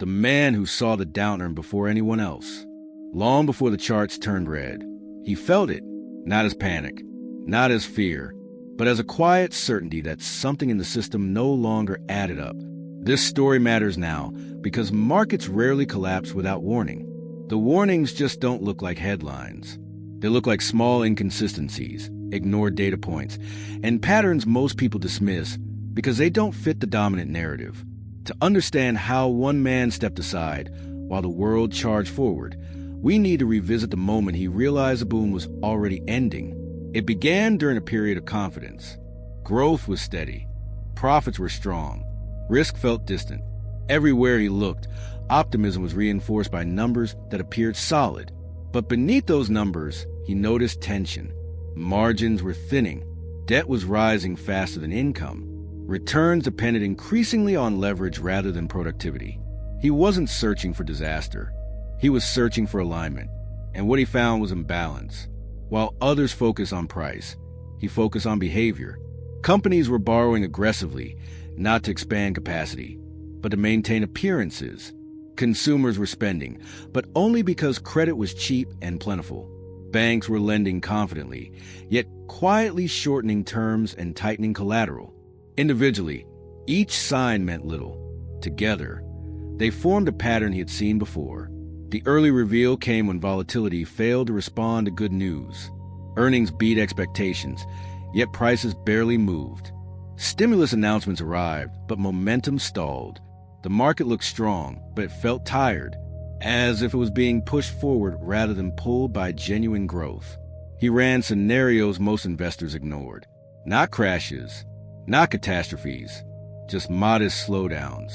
the man who saw the downturn before anyone else. Long before the charts turned red, he felt it, not as panic, not as fear, but as a quiet certainty that something in the system no longer added up. This story matters now because markets rarely collapse without warning. The warnings just don't look like headlines. They look like small inconsistencies, ignored data points, and patterns most people dismiss because they don't fit the dominant narrative. To understand how one man stepped aside while the world charged forward, we need to revisit the moment he realized the boom was already ending. It began during a period of confidence. Growth was steady. Profits were strong. Risk felt distant. Everywhere he looked, optimism was reinforced by numbers that appeared solid. But beneath those numbers, he noticed tension. Margins were thinning. Debt was rising faster than income. Returns depended increasingly on leverage rather than productivity. He wasn't searching for disaster. He was searching for alignment. And what he found was imbalance. While others focused on price, he focused on behavior. Companies were borrowing aggressively, not to expand capacity, but to maintain appearances. Consumers were spending, but only because credit was cheap and plentiful. Banks were lending confidently, yet quietly shortening terms and tightening collateral. Individually, each sign meant little. Together, they formed a pattern he had seen before. The early reveal came when volatility failed to respond to good news. Earnings beat expectations, yet prices barely moved. Stimulus announcements arrived, but momentum stalled. The market looked strong, but it felt tired, as if it was being pushed forward rather than pulled by genuine growth. He ran scenarios most investors ignored. Not crashes, not catastrophes, just modest slowdowns.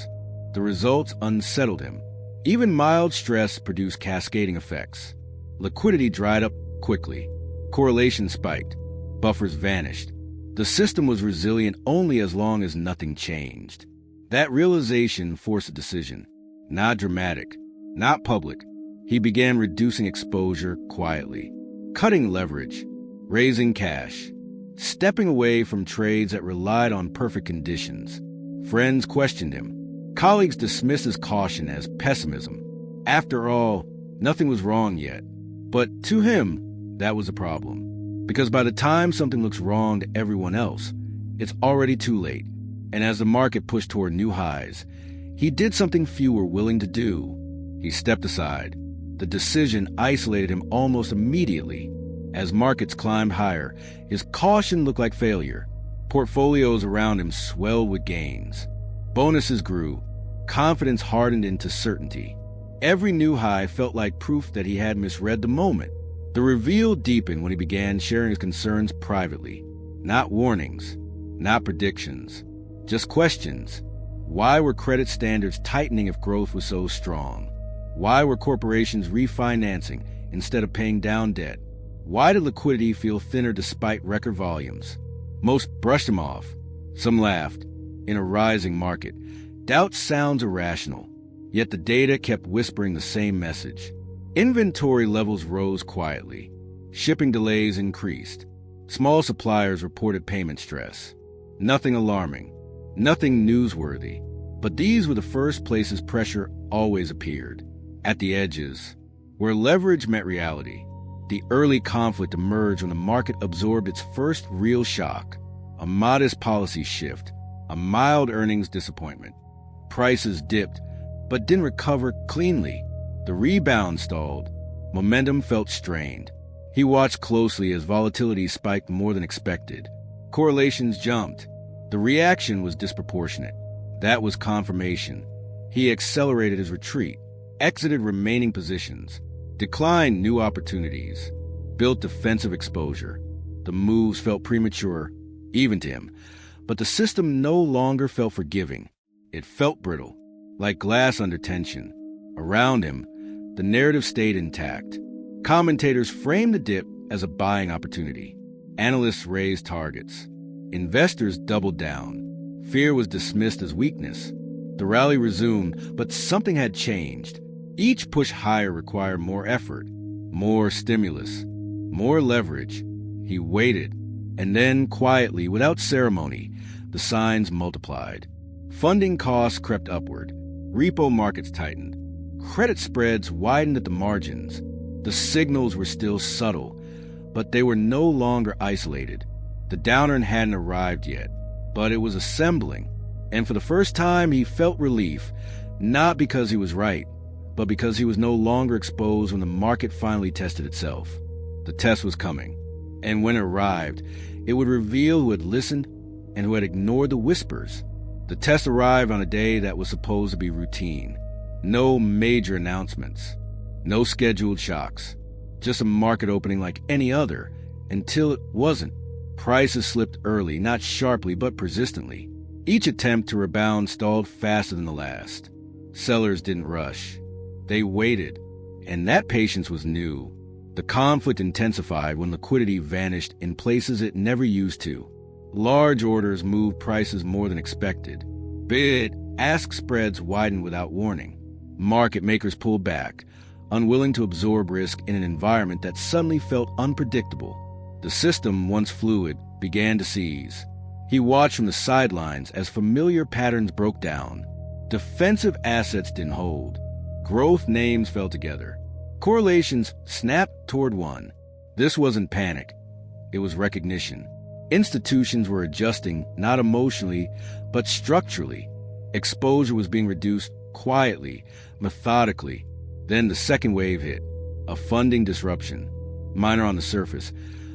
The results unsettled him. Even mild stress produced cascading effects. Liquidity dried up quickly. Correlation spiked. Buffers vanished. The system was resilient only as long as nothing changed. That realization forced a decision. Not dramatic, not public. He began reducing exposure quietly, cutting leverage, raising cash, stepping away from trades that relied on perfect conditions. Friends questioned him. Colleagues dismissed his caution as pessimism. After all, nothing was wrong yet. But to him, that was a problem. Because by the time something looks wrong to everyone else, it's already too late. And as the market pushed toward new highs, he did something few were willing to do. He stepped aside. The decision isolated him almost immediately. As markets climbed higher, his caution looked like failure. Portfolios around him swelled with gains. Bonuses grew. Confidence hardened into certainty. Every new high felt like proof that he had misread the moment. The reveal deepened when he began sharing his concerns privately. Not warnings, not predictions, just questions. Why were credit standards tightening if growth was so strong? Why were corporations refinancing instead of paying down debt? Why did liquidity feel thinner despite record volumes? Most brushed him off. Some laughed. In a rising market, doubt sounds irrational, yet the data kept whispering the same message. Inventory levels rose quietly. Shipping delays increased. Small suppliers reported payment stress. Nothing alarming, nothing newsworthy, but these were the first places pressure always appeared. At the edges, where leverage met reality. The early conflict emerged when the market absorbed its first real shock, a modest policy shift, a mild earnings disappointment. Prices dipped, but didn't recover cleanly. The rebound stalled. Momentum felt strained. He watched closely as volatility spiked more than expected. Correlations jumped. The reaction was disproportionate. That was confirmation. He accelerated his retreat, exited remaining positions, declined new opportunities, built defensive exposure. The moves felt premature, even to him. But the system no longer felt forgiving. It felt brittle, like glass under tension. Around him, the narrative stayed intact. Commentators framed the dip as a buying opportunity. Analysts raised targets. Investors doubled down. Fear was dismissed as weakness. The rally resumed, but something had changed. Each push higher required more effort, more stimulus, more leverage. He waited, and then, quietly, without ceremony, the signs multiplied. Funding costs crept upward. Repo markets tightened. Credit spreads widened at the margins. The signals were still subtle, but they were no longer isolated. The downturn hadn't arrived yet, but it was assembling. And for the first time, he felt relief, not because he was right, but because he was no longer exposed when the market finally tested itself. The test was coming, and when it arrived, it would reveal who had listened and who had ignored the whispers. The test arrived on a day that was supposed to be routine. No major announcements, no scheduled shocks, just a market opening like any other, until it wasn't. Prices slipped early, not sharply, but persistently. Each attempt to rebound stalled faster than the last. Sellers didn't rush. They waited, and that patience was new. The conflict intensified when liquidity vanished in places it never used to. Large orders moved prices more than expected. Bid-ask spreads widened without warning. Market makers pulled back, unwilling to absorb risk in an environment that suddenly felt unpredictable. The system, once fluid, began to seize. He watched from the sidelines as familiar patterns broke down. Defensive assets didn't hold. Growth names fell together. Correlations snapped toward one. This wasn't panic. It was recognition. Institutions were adjusting, not emotionally, but structurally. Exposure was being reduced quietly, methodically. Then the second wave hit, a funding disruption, minor on the surface,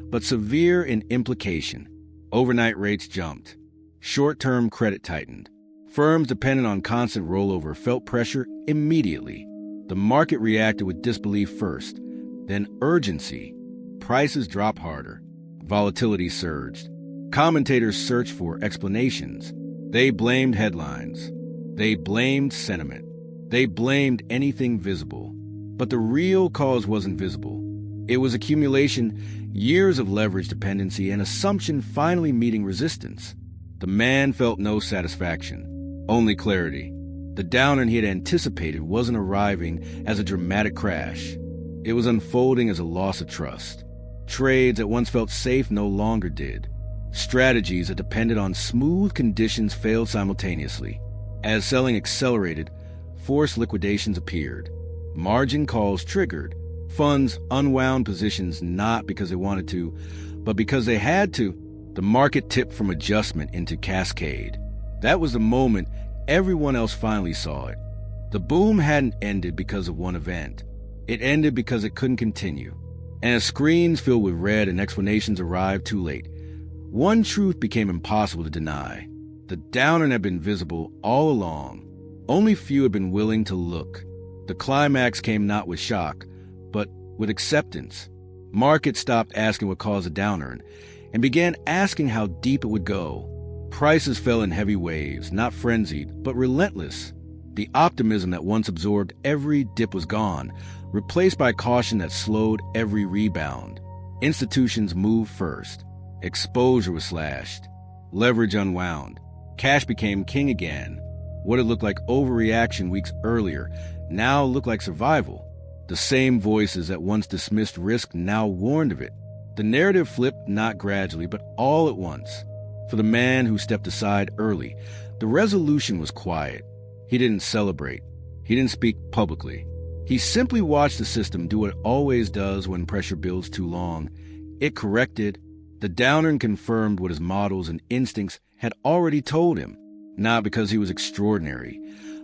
but severe in implication. Overnight rates jumped. Short-term credit tightened. Firms dependent on constant rollover felt pressure immediately. The market reacted with disbelief first, then urgency. Prices dropped harder. Volatility surged. Commentators searched for explanations. They blamed headlines. They blamed sentiment. They blamed anything visible. But the real cause wasn't visible. It was accumulation, years of leverage dependency, and assumption finally meeting resistance. The man felt no satisfaction, only clarity. The downturn he had anticipated wasn't arriving as a dramatic crash. It was unfolding as a loss of trust. Trades that once felt safe no longer did. Strategies that depended on smooth conditions failed simultaneously. As selling accelerated, forced liquidations appeared. Margin calls triggered. Funds unwound positions not because they wanted to, but because they had to. The market tipped from adjustment into cascade. That was the moment everyone else finally saw it. The boom hadn't ended because of one event. It ended because it couldn't continue. And as screens filled with red and explanations arrived too late, one truth became impossible to deny. The downturn had been visible all along. Only few had been willing to look. The climax came not with shock, but with acceptance. Markets stopped asking what caused the downturn and began asking how deep it would go. Prices fell in heavy waves, not frenzied, but relentless. The optimism that once absorbed every dip was gone, replaced by caution that slowed every rebound. Institutions moved first. Exposure was slashed. Leverage unwound. Cash became king again. What had looked like overreaction weeks earlier now looked like survival. The same voices that once dismissed risk now warned of it. The narrative flipped not gradually, but all at once. For the man who stepped aside early, the resolution was quiet. He didn't celebrate. He didn't speak publicly. He simply watched the system do what it always does when pressure builds too long. It corrected. The downturn confirmed what his models and instincts had already told him, not because he was extraordinary,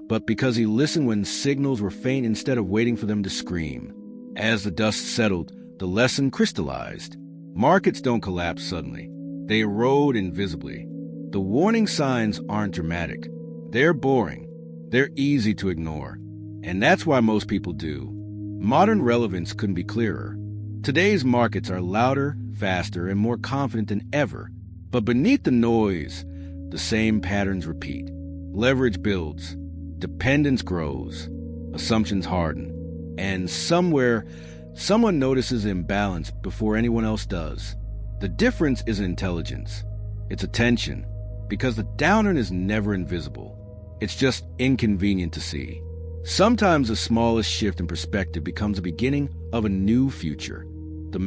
but because he listened when signals were faint instead of waiting for them to scream. As the dust settled, the lesson crystallized. Markets don't collapse suddenly. They erode invisibly. The warning signs aren't dramatic. They're boring. They're easy to ignore. And that's why most people do. Modern relevance couldn't be clearer. Today's markets are louder, faster, and more confident than ever. But beneath the noise, the same patterns repeat. Leverage builds. Dependence grows. Assumptions harden. And somewhere, someone notices imbalance before anyone else does. The difference isn't intelligence. It's attention. Because the downturn is never invisible. It's just inconvenient to see. Sometimes the smallest shift in perspective becomes the beginning of a new future. The